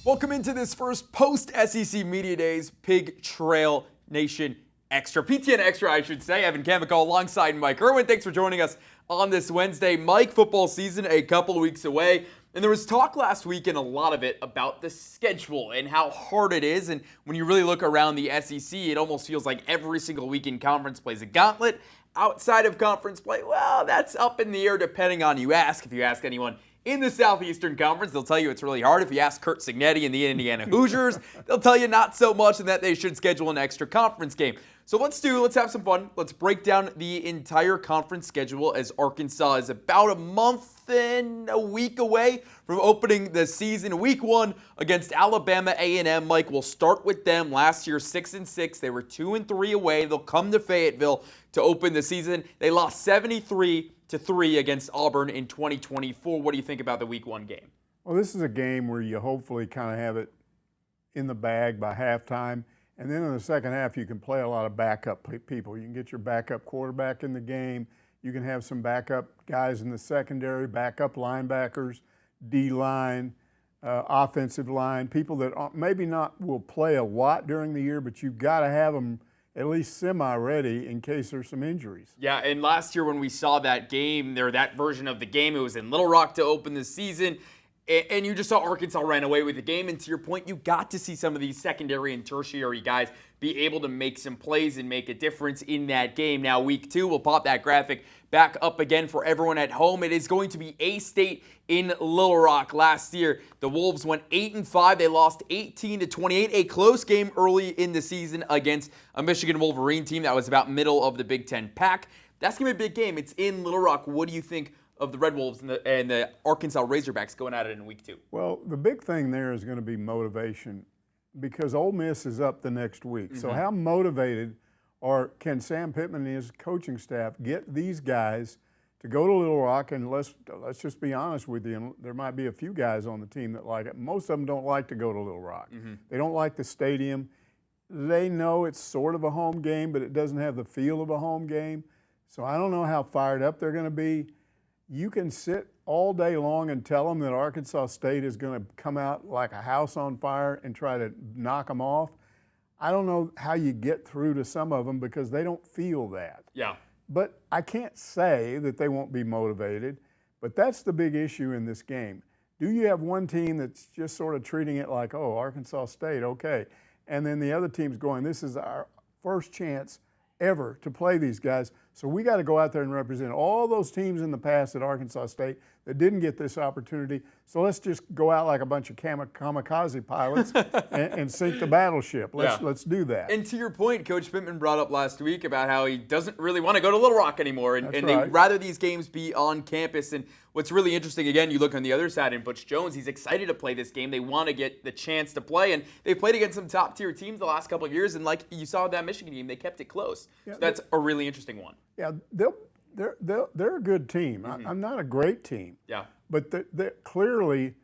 Welcome into this first post-SEC Media Days Pig Trail Nation Extra. PTN Extra, I should say. Evan Kamico alongside Mike Irwin. Thanks for joining us on this Wednesday. Mike, football season a couple weeks away. And there was talk last week, and a lot of it, about the schedule and how hard it is. And when you really look around the SEC, it almost feels like every single week in conference plays a gauntlet. Outside of conference play, well, that's up in the air depending on you ask. If you ask anyone in the Southeastern Conference, they'll tell you it's really hard. If you ask Kurt Signetti and the Indiana Hoosiers, they'll tell you not so much and that they should schedule an extra conference game. So let's have some fun. Let's break down the entire conference schedule as Arkansas is about a month and a week away from opening the season. Week 1 against Alabama A&M. Mike, we'll start with them. Last year, 6-6. They were 2-3 away. They'll come to Fayetteville to open the season. They lost 73-3 against Auburn in 2024. What do you think about the Week 1 game? Well, this is a game where you hopefully kind of have it in the bag by halftime. And then in the second half, you can play a lot of backup people. You can get your backup quarterback in the game. You can have some backup guys in the secondary, backup linebackers, D-line, offensive line, people that maybe not will play a lot during the year, but you've got to have them at least semi-ready in case there's some injuries. Yeah, and last year when we saw that game, or that version of the game, it was in Little Rock to open the season. And you just saw Arkansas ran away with the game. And to your point, you got to see some of these secondary and tertiary guys be able to make some plays and make a difference in that game. Now, Week 2, we'll pop that graphic back up again for everyone at home. It is going to be A-State in Little Rock. Last year, the Wolves went 8-5. They lost 18-28, a close game early in the season against a Michigan Wolverine team that was about middle of the Big Ten pack. That's going to be a big game. It's in Little Rock. What do you think of the Red Wolves and the Arkansas Razorbacks going at it in Week 2? Well, the big thing there is going to be motivation because Ole Miss is up the next week. Mm-hmm. So how motivated can Sam Pittman and his coaching staff get these guys to go to Little Rock? And let's just be honest with you, there might be a few guys on the team that like it. Most of them don't like to go to Little Rock. Mm-hmm. They don't like the stadium. They know it's sort of a home game, but it doesn't have the feel of a home game. So I don't know how fired up they're going to be. You can sit all day long and tell them that Arkansas State is going to come out like a house on fire and try to knock them off. I don't know how you get through to some of them because they don't feel that. Yeah. But I can't say that they won't be motivated, but that's the big issue in this game. Do you have one team that's just sort of treating it like, oh, Arkansas State, okay, and then the other team's going, this is our first chance ever to play these guys. So we got to go out there and represent all those teams in the past at Arkansas State that didn't get this opportunity. So let's just go out like a bunch of kamikaze pilots and sink the battleship. Let's do that. And to your point, Coach Pittman brought up last week about how he doesn't really want to go to Little Rock anymore, and right. They'd rather these games be on campus. And what's really interesting, again, you look on the other side, and Butch Jones, he's excited to play this game. They want to get the chance to play, and they've played against some top-tier teams the last couple of years, and like you saw that Michigan game, they kept it close. Yeah, so that's a really interesting one. Yeah, they're a good team. Mm-hmm. I'm not a great team. Yeah. But they're clearly,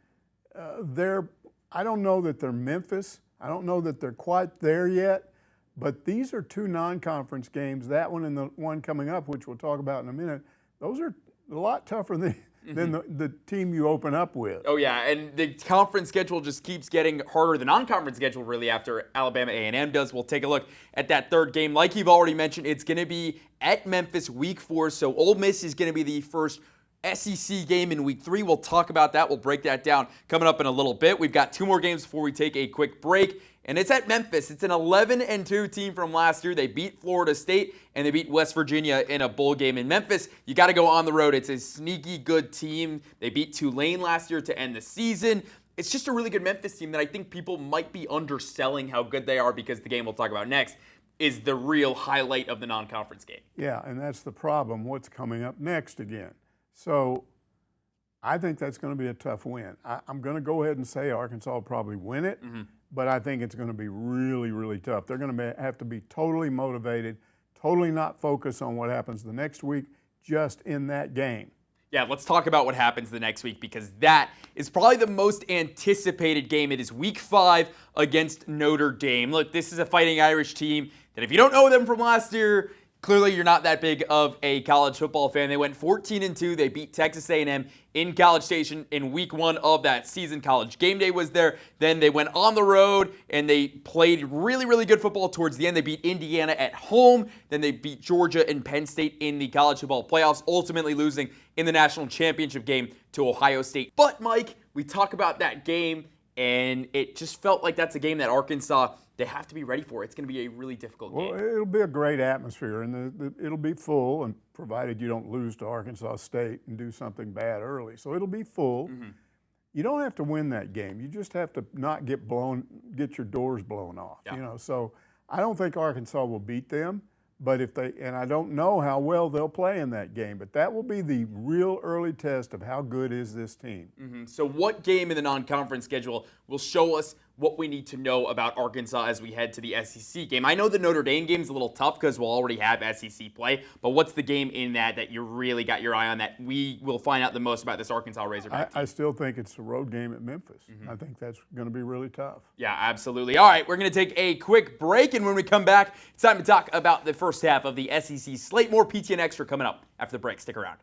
I don't know that they're Memphis. I don't know that they're quite there yet. But these are two non-conference games. That one and the one coming up, which we'll talk about in a minute, those are a lot tougher than the team you open up with. Oh, yeah, and the conference schedule just keeps getting harder. The non-conference schedule really after Alabama A&M does. We'll take a look at that third game. Like you've already mentioned, it's going to be at Memphis Week 4, so Ole Miss is going to be the first SEC game in Week 3. We'll talk about that. We'll break that down coming up in a little bit. We've got 2 more games before we take a quick break. And it's at Memphis. It's an 11-2 team from last year. They beat Florida State, and they beat West Virginia in a bowl game. In Memphis, you got to go on the road. It's a sneaky good team. They beat Tulane last year to end the season. It's just a really good Memphis team that I think people might be underselling how good they are because the game we'll talk about next is the real highlight of the non-conference game. Yeah, and that's the problem. What's coming up next again? So I think that's going to be a tough win. I'm going to go ahead and say Arkansas will probably win it, but I think it's going to be really, really tough. They're going to have to be totally motivated, totally not focus on what happens the next week, just in that game. Yeah, let's talk about what happens the next week because that is probably the most anticipated game. It is Week 5 against Notre Dame. Look, this is a Fighting Irish team that if you don't know them from last year, Clearly, you're not that big of a college football fan. They went 14-2. They beat Texas A&M in College Station in week 1 of that season. College Game Day was there. Then they went on the road, and they played really, really good football towards the end. They beat Indiana at home. Then they beat Georgia and Penn State in the college football playoffs, ultimately losing in the national championship game to Ohio State. But, Mike, we talk about that game, and it just felt like that's a game that Arkansas, they have to be ready for. It's going to be a really difficult game. Well, it'll be a great atmosphere, and it'll be full, and provided you don't lose to Arkansas State and do something bad early. So it'll be full. Mm-hmm. You don't have to win that game. You just have to not get your doors blown off. Yeah. So I don't think Arkansas will beat them, but and I don't know how well they'll play in that game, but that will be the real early test of how good is this team. Mm-hmm. So what game in the non-conference schedule will show us what we need to know about Arkansas as we head to the SEC game? I know the Notre Dame game is a little tough because we'll already have SEC play, but what's the game in that you really got your eye on that we will find out the most about this Arkansas Razorback team? I still think it's a road game at Memphis. Mm-hmm. I think that's going to be really tough. Yeah, absolutely. All right, we're going to take a quick break, and when we come back, it's time to talk about the first half of the SEC slate. More PTN Extra coming up after the break. Stick around.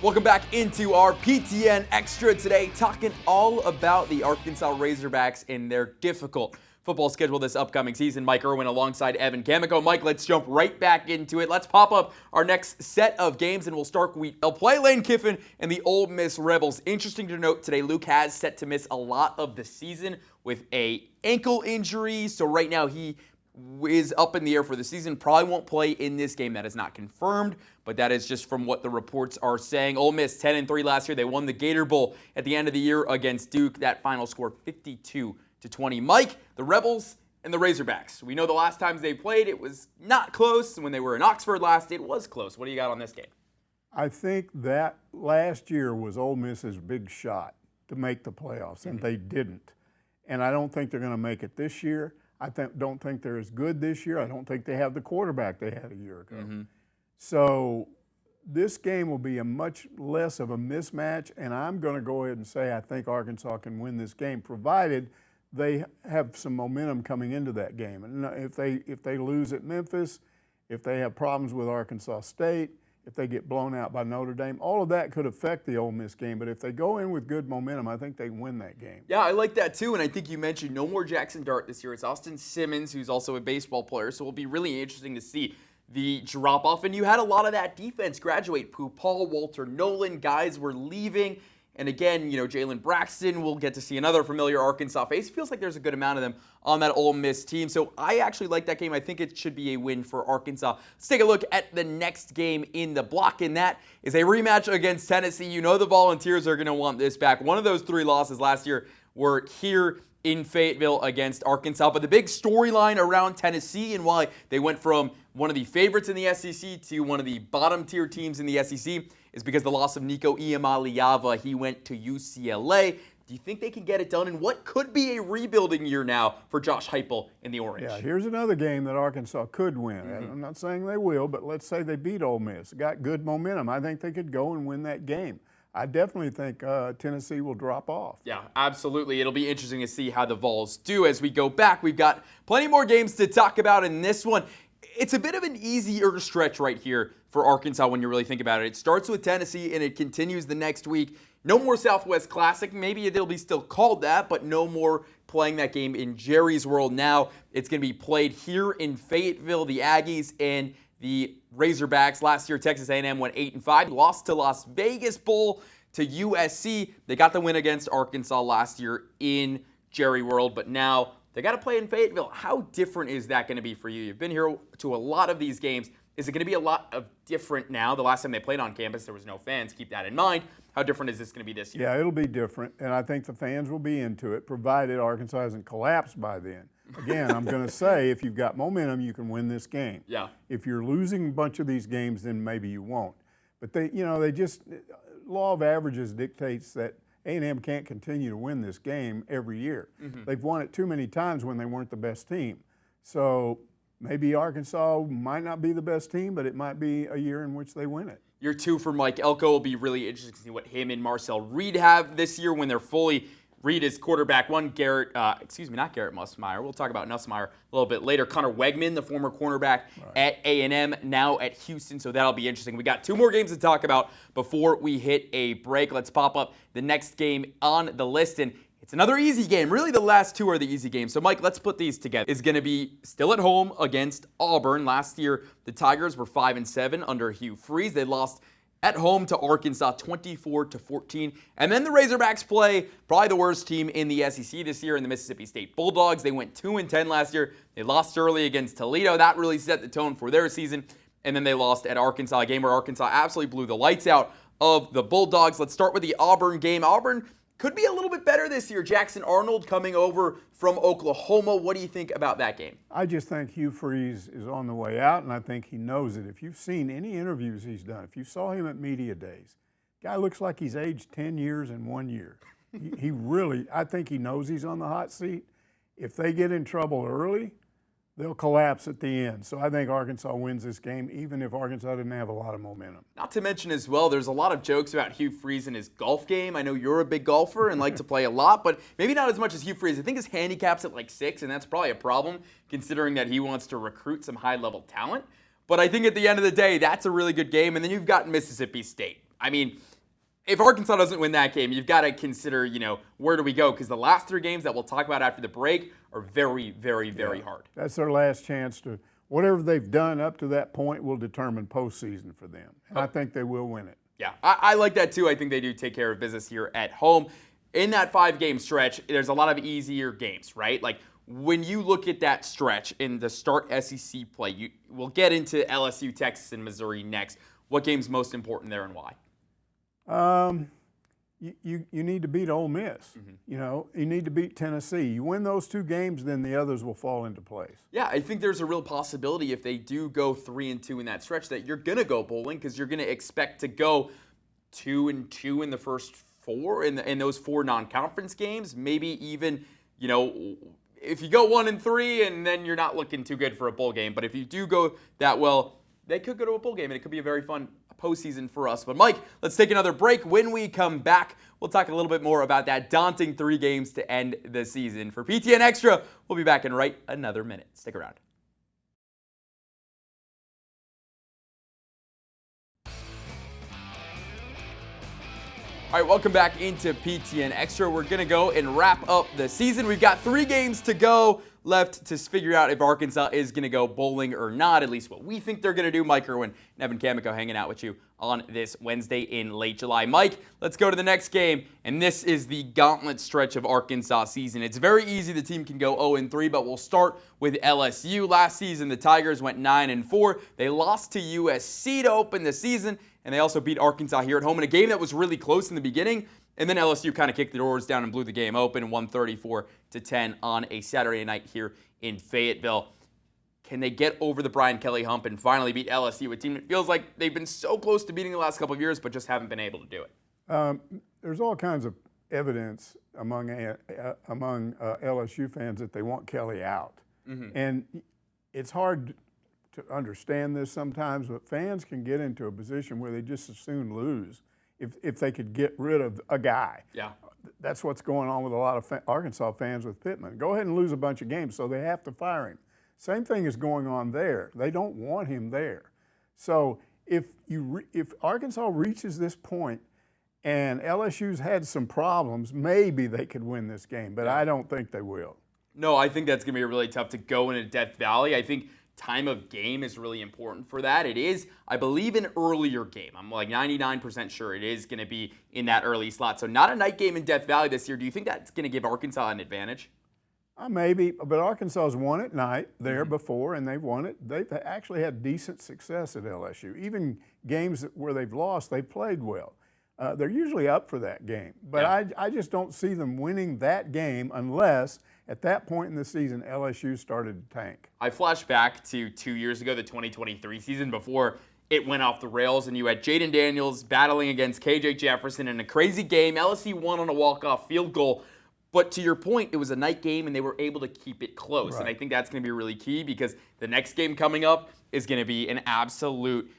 Welcome back into our PTN Extra today, talking all about the Arkansas Razorbacks and their difficult football schedule this upcoming season. Mike Irwin alongside Evan Camico. Mike, let's jump right back into it. Let's pop up our next set of games, and we'll start. They'll play Lane Kiffin and the Ole Miss Rebels. Interesting to note today, Luke has set to miss a lot of the season with an ankle injury, so right now he is up in the air for the season. Probably won't play in this game. That is not confirmed, but that is just from what the reports are saying. Ole Miss 10-3 last year. They won the Gator Bowl at the end of the year against Duke. That final score 52-20. Mike, the Rebels and the Razorbacks. We know the last times they played, it was not close. When they were in Oxford last, it was close. What do you got on this game? I think that last year was Ole Miss's big shot to make the playoffs, and they didn't. And I don't think they're going to make it this year. Don't think they're as good this year. I don't think they have the quarterback they had a year ago. Mm-hmm. So this game will be a much less of a mismatch, and I'm going to go ahead and say I think Arkansas can win this game, provided they have some momentum coming into that game. And if they lose at Memphis, if they have problems with Arkansas State, if they get blown out by Notre Dame, all of that could affect the Ole Miss game. But if they go in with good momentum, I think they win that game. Yeah, I like that too. And I think you mentioned no more Jackson Dart this year. It's Austin Simmons, who's also a baseball player. So it'll be really interesting to see the drop-off. And you had a lot of that defense graduate. Paul, Walter Nolan, guys were leaving. And again, Jalen Braxton, we'll get to see another familiar Arkansas face. It feels like there's a good amount of them on that Ole Miss team. So I actually like that game. I think it should be a win for Arkansas. Let's take a look at the next game in the block, and that is a rematch against Tennessee. You know the Volunteers are going to want this back. One of those 3 losses last year were here in Fayetteville against Arkansas. But the big storyline around Tennessee and why they went from one of the favorites in the SEC to one of the bottom-tier teams in the SEC is because the loss of Nico Iamaleava. He went to UCLA. Do you think they can get it done in what could be a rebuilding year now for Josh Heupel in the Orange? Yeah, here's another game that Arkansas could win. Mm-hmm. I'm not saying they will, but let's say they beat Ole Miss. Got good momentum. I think they could go and win that game. I definitely think Tennessee will drop off. Yeah, absolutely. It'll be interesting to see how the Vols do as we go back. We've got plenty more games to talk about in this one. It's a bit of an easier stretch right here for Arkansas when you really think about it. It starts with Tennessee and it continues the next week. No more Southwest Classic. Maybe it'll be still called that, but no more playing that game in Jerry's World. Now it's going to be played here in Fayetteville. The Aggies and the Razorbacks. Last year, Texas A&M went 8-5, lost to Las Vegas Bowl to USC. They got the win against Arkansas last year in Jerry World, but now they got to play in Fayetteville. How different is that going to be for you? You've been here to a lot of these games. Is it going to be a lot of different now? The last time they played on campus, there was no fans. Keep that in mind. How different is this going to be this year? Yeah, it'll be different, and I think the fans will be into it, provided Arkansas hasn't collapsed by then. Again, I'm going to say if you've got momentum, you can win this game. Yeah. If you're losing a bunch of these games, then maybe you won't. But they just law of averages dictates that A&M can't continue to win this game every year. Mm-hmm. They've won it too many times when they weren't the best team. So maybe Arkansas might not be the best team, but it might be a year in which they win it. Year 2 for Mike Elko will be really interesting to see what him and Marcel Reed have this year when they're fully Reed is quarterback one. Not Garrett Nussmeier. We'll talk about Nussmeier a little bit later. Connor Wegman, the former cornerback at A&M, now at Houston, so that'll be interesting. We got 2 more games to talk about before we hit a break. Let's pop up the next game on the list, and it's another easy game. Really, the last 2 are the easy games. So, Mike, let's put these together. It's going to be still at home against Auburn. Last year, the Tigers were 5-7 under Hugh Freeze. They lost at home to Arkansas 24-14. And then the Razorbacks play probably the worst team in the SEC this year in the Mississippi State Bulldogs. They went 2-10 last year. They lost early against Toledo. That really set the tone for their season. And then they lost at Arkansas, a game where Arkansas absolutely blew the lights out of the Bulldogs. Let's start with the Auburn game. Auburn could be a little bit better this year. Jackson Arnold coming over from Oklahoma. What do you think about that game? I just think Hugh Freeze is on the way out, and I think he knows it. If you've seen any interviews he's done, if you saw him at media days, guy looks like he's aged 10 years in 1 year. He really, I think he knows he's on the hot seat. If they get in trouble early, they'll collapse at the end. So I think Arkansas wins this game, even if Arkansas didn't have a lot of momentum. Not to mention as well, there's a lot of jokes about Hugh Freeze and his golf game. I know you're a big golfer and like to play a lot, but maybe not as much as Hugh Freeze. I think his handicap's at like 6, and that's probably a problem considering that he wants to recruit some high-level talent. But I think at the end of the day, that's a really good game. And then you've got Mississippi State. I mean, if Arkansas doesn't win that game, you've got to consider, where do we go? Because the last 3 games that we'll talk about after the break are very, very, very hard. That's their last chance to, whatever they've done up to that point will determine postseason for them. And I think they will win it. Yeah, I like that too. I think they do take care of business here at home. In that 5-game stretch, there's a lot of easier games, right? Like when you look at that stretch in the start SEC play, we'll get into LSU, Texas, and Missouri next. What game's most important there and why? You need to beat Ole Miss. You need to beat Tennessee. You win those 2 games, then the others will fall into place. Yeah, I think there's a real possibility if they do go 3-2 in that stretch that you're going to go bowling because you're going to expect to go 2-2 in the first 4 in those 4 non-conference games. Maybe even, if you go 1-3 and then you're not looking too good for a bowl game. But if you do go that well, they could go to a bowl game and it could be a very fun postseason for us. But Mike, let's take another break. When we come back, we'll talk a little bit more about that daunting 3 games to end the season. For PTN Extra, we'll be back in right another minute. Stick around. All right, welcome back into PTN Extra. We're going to go and wrap up the season. We've got 3 games to go left to figure out if Arkansas is going to go bowling or not, at least what we think they're going to do. Mike Irwin and Evan Kamiko hanging out with you on this Wednesday in late July. Mike, let's go to the next game, and this is the gauntlet stretch of Arkansas season. It's very easy. The team can go 0-3, but we'll start with LSU. Last season, the Tigers went 9-4. They lost to USC to open the season, and they also beat Arkansas here at home in a game that was really close in the beginning. And then LSU kind of kicked the doors down and blew the game open, 134-10 on a Saturday night here in Fayetteville. Can they get over the Brian Kelly hump and finally beat LSU, a team that feels like they've been so close to beating the last couple of years, but just haven't been able to do it? There's all kinds of evidence among LSU fans that they want Kelly out. And it's hard to understand this sometimes, but fans can get into a position where they just as soon lose if they could get rid of a guy. Yeah. That's what's going on with a lot of Arkansas fans with Pittman. Go ahead and lose a bunch of games, so they have to fire him. Same thing is going on there. They don't want him there. So if Arkansas reaches this point and LSU's had some problems, maybe they could win this game, but I don't think they will. No, I think that's going to be really tough to go into Death Valley. I think time of game is really important for that. It is, I believe, an earlier game. I'm like 99% sure it is going to be in that early slot. So not a night game in Death Valley this year. Do you think that's going to give Arkansas an advantage? Maybe, but Arkansas's won at night there before, and they've won it. They've actually had decent success at LSU. Even games where they've lost, they played well. They're usually up for that game. But I just don't see them winning that game unless at that point in the season, LSU started to tank. I flash back to 2 years ago, the 2023 season, before it went off the rails, and you had Jaden Daniels battling against KJ Jefferson in a crazy game. LSU won on a walk-off field goal. But to your point, it was a night game, and they were able to keep it close. Right. And I think that's going to be really key because the next game coming up is going to be an absolute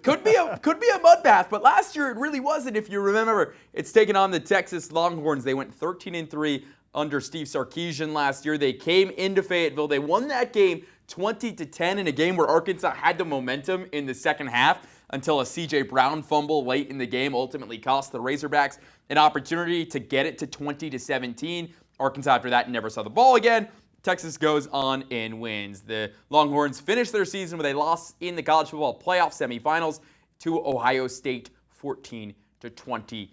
Could be a mud bath, but last year it really wasn't. If you remember, it's taken on the Texas Longhorns. They went 13-3 under Steve Sarkisian last year. They came into Fayetteville. They won that game 20-10 in a game where Arkansas had the momentum in the second half until a C.J. Brown fumble late in the game ultimately cost the Razorbacks an opportunity to get it to 20-17. Arkansas after that never saw the ball again. Texas goes on and wins. The Longhorns finished their season with a loss in the college football playoff semifinals to Ohio State 14-28.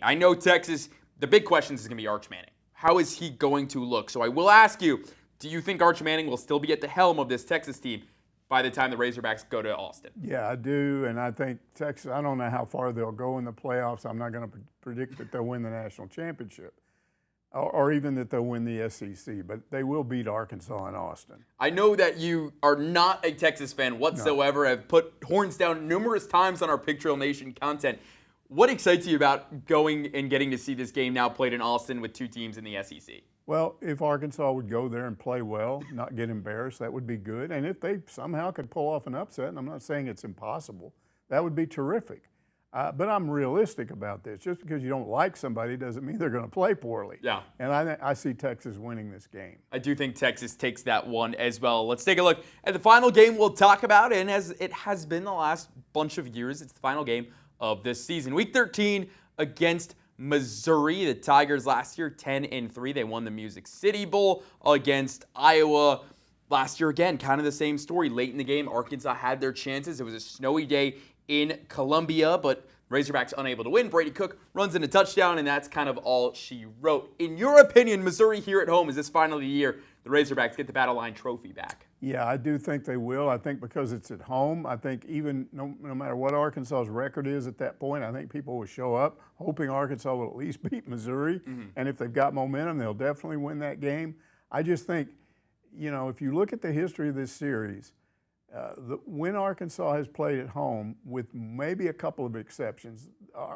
I know Texas, the big question is going to be Arch Manning. How is he going to look? So I will ask you, do you think Arch Manning will still be at the helm of this Texas team by the time the Razorbacks go to Austin? Yeah, I do, and I think Texas, I don't know how far they'll go in the playoffs. I'm not going to predict that they'll win the national championship or even that they'll win the SEC, but they will beat Arkansas in Austin. I know that you are not a Texas fan whatsoever. No. I've put horns down numerous times on our Pig Trail Nation content. What excites you about going and getting to see this game now played in Austin with two teams in the SEC? Well, if Arkansas would go there and play well, not get embarrassed, that would be good. And if they somehow could pull off an upset, and I'm not saying it's impossible, that would be terrific. But I'm realistic about this. Just because you don't like somebody doesn't mean they're going to play poorly. Yeah. And I see Texas winning this game. I do think Texas takes that one as well. Let's take a look at the final game we'll talk about. And as it has been the last bunch of years, it's the final game of this season. Week 13 against Missouri. The Tigers last year 10-3. They won the Music City Bowl against Iowa. Last year, again, kind of the same story. Late in the game, Arkansas had their chances. It was a snowy day in Columbia, but Razorbacks unable to win. Brady Cook runs in a touchdown, and that's kind of all she wrote. In your opinion, Missouri here at home, is this finally the year the Razorbacks get the Battle Line trophy back? Yeah, I do think they will. I think because it's at home, I think even no matter what Arkansas's record is at that point, I think people will show up hoping Arkansas will at least beat Missouri. Mm-hmm. And if they've got momentum, they'll definitely win that game. I just think, if you look at the history of this series, when Arkansas has played at home, with maybe a couple of exceptions,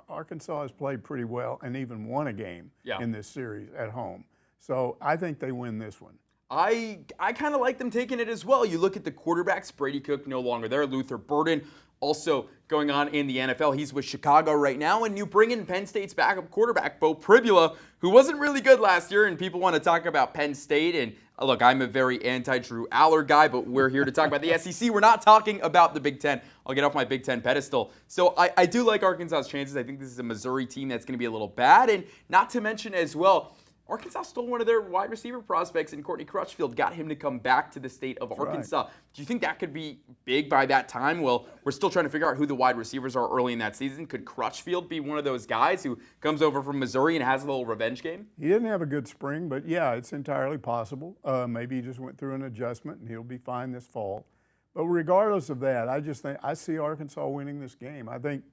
Arkansas has played pretty well and even won a game in this series at home. So I think they win this one. I kind of like them taking it as well. You look at the quarterbacks, Brady Cook no longer there, Luther Burden also going on in the NFL. He's with Chicago right now, and you bring in Penn State's backup quarterback, Bo Pribula, who wasn't really good last year, and people want to talk about Penn State. And look, I'm a very anti-Drew Aller guy, but we're here to talk about the SEC. We're not talking about the Big Ten. I'll get off my Big Ten pedestal. So I do like Arkansas's chances. I think this is a Missouri team that's going to be a little bad, and not to mention as well, Arkansas stole one of their wide receiver prospects in Courtney Crutchfield, got him to come back to the state of Arkansas. Right. Do you think that could be big by that time? Well, we're still trying to figure out who the wide receivers are early in that season. Could Crutchfield be one of those guys who comes over from Missouri and has a little revenge game? He didn't have a good spring, but yeah, it's entirely possible. Maybe he just went through an adjustment and he'll be fine this fall. But regardless of that, I just think I see Arkansas winning this game. I think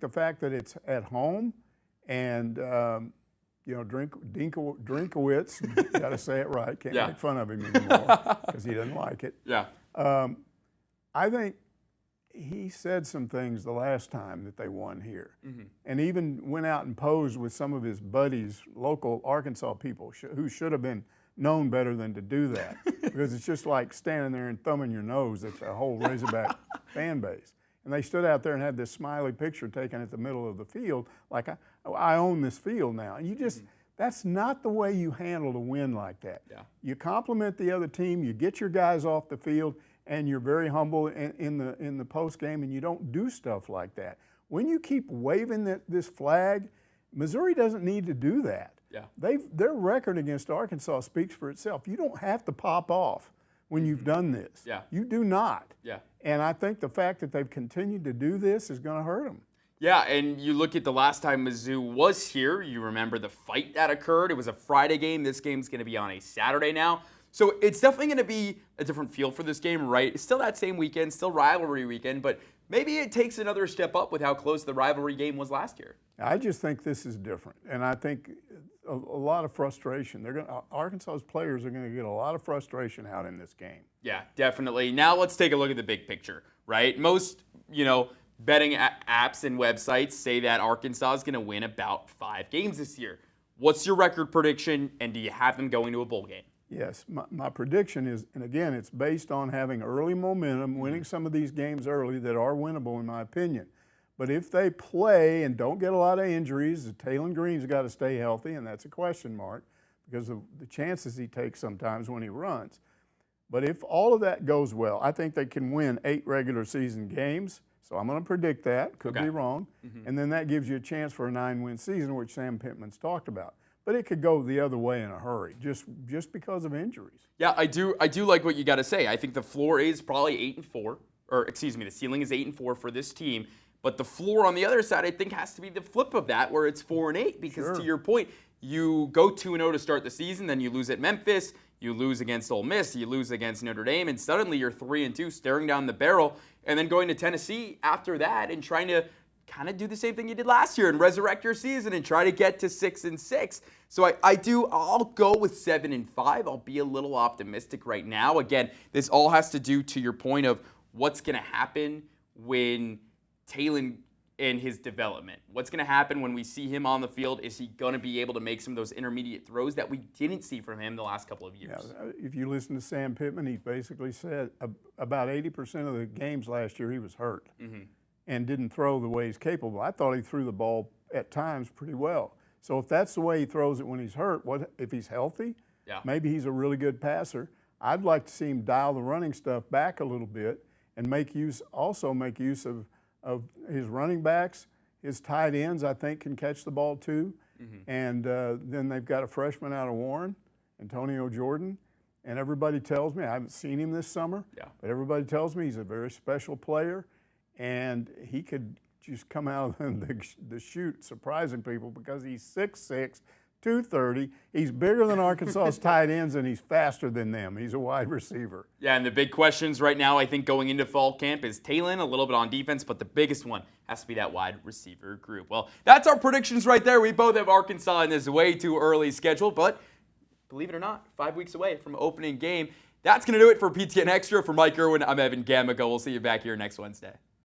the fact that it's at home and Drinkowitz, got to say it right, can't make fun of him anymore because he doesn't like it. Yeah. I think he said some things the last time that they won here, and even went out and posed with some of his buddies, local Arkansas people, who should have been known better than to do that, because it's just like standing there and thumbing your nose at the whole Razorback fan base. And they stood out there and had this smiley picture taken at the middle of the field, like, I own this field now. You just, that's not the way you handle a win like that. Yeah. You compliment the other team, you get your guys off the field, and you're very humble in the post game, and you don't do stuff like that. When you keep waving this flag, Missouri doesn't need to do that. Yeah. Their record against Arkansas speaks for itself. You don't have to pop off when you've done this. Yeah. You do not. Yeah. And I think the fact that they've continued to do this is going to hurt them. Yeah, and you look at the last time Mizzou was here, you remember the fight that occurred. It was a Friday game. This game's going to be on a Saturday now. So it's definitely going to be a different feel for this game, right? It's still that same weekend, still rivalry weekend, but maybe it takes another step up with how close the rivalry game was last year. I just think this is different, and I think a lot of frustration. Arkansas's players are going to get a lot of frustration out in this game. Yeah, definitely. Now let's take a look at the big picture, right? Most, betting apps and websites say that Arkansas is going to win about 5 games this year. What's your record prediction, and do you have them going to a bowl game? Yes, my prediction is, and again, it's based on having early momentum, winning some of these games early that are winnable in my opinion. But if they play and don't get a lot of injuries, Taylon Green's got to stay healthy, and that's a question mark because of the chances he takes sometimes when he runs. But if all of that goes well, I think they can win 8 regular season games. So I'm going to predict that. Could be wrong. And then that gives you a chance for a 9-win season, which Sam Pittman's talked about. But it could go the other way in a hurry, just because of injuries. Yeah, I do like what you got to say. I think the floor is probably 8-4, or excuse me, the ceiling is 8-4 for this team. But the floor on the other side, I think, has to be the flip of that, where it's 4-8. Because to your point, you go 2-0 to start the season, then you lose at Memphis, you lose against Ole Miss, you lose against Notre Dame, and suddenly you're 3-2, staring down the barrel, and then going to Tennessee after that and trying to kind of do the same thing you did last year and resurrect your season and try to get to 6-6. So I'll go with 7-5. I'll be a little optimistic right now. Again, this all has to do to your point of what's going to happen when Taylon in his development. What's going to happen when we see him on the field? Is he going to be able to make some of those intermediate throws that we didn't see from him the last couple of years? Yeah, if you listen to Sam Pittman, he basically said about 80% of the games last year he was hurt and didn't throw the way he's capable. I thought he threw the ball at times pretty well. So if that's the way he throws it when he's hurt, what if he's healthy? Yeah. Maybe he's a really good passer. I'd like to see him dial the running stuff back a little bit and make use of his running backs. His tight ends, I think, can catch the ball too. And then they've got a freshman out of Warren, Antonio Jordan. And everybody tells me, I haven't seen him this summer, but everybody tells me he's a very special player. And he could just come out of the chute surprising people because he's 6'6", 230. He's bigger than Arkansas's tight ends, and he's faster than them. He's a wide receiver. Yeah, and the big questions right now, I think, going into fall camp is Taylon, a little bit on defense, but the biggest one has to be that wide receiver group. Well, that's our predictions right there. We both have Arkansas in this way too early schedule, but believe it or not, 5 weeks away from opening game. That's going to do it for PTN Extra. For Mike Irwin, I'm Evan Gamico. We'll see you back here next Wednesday.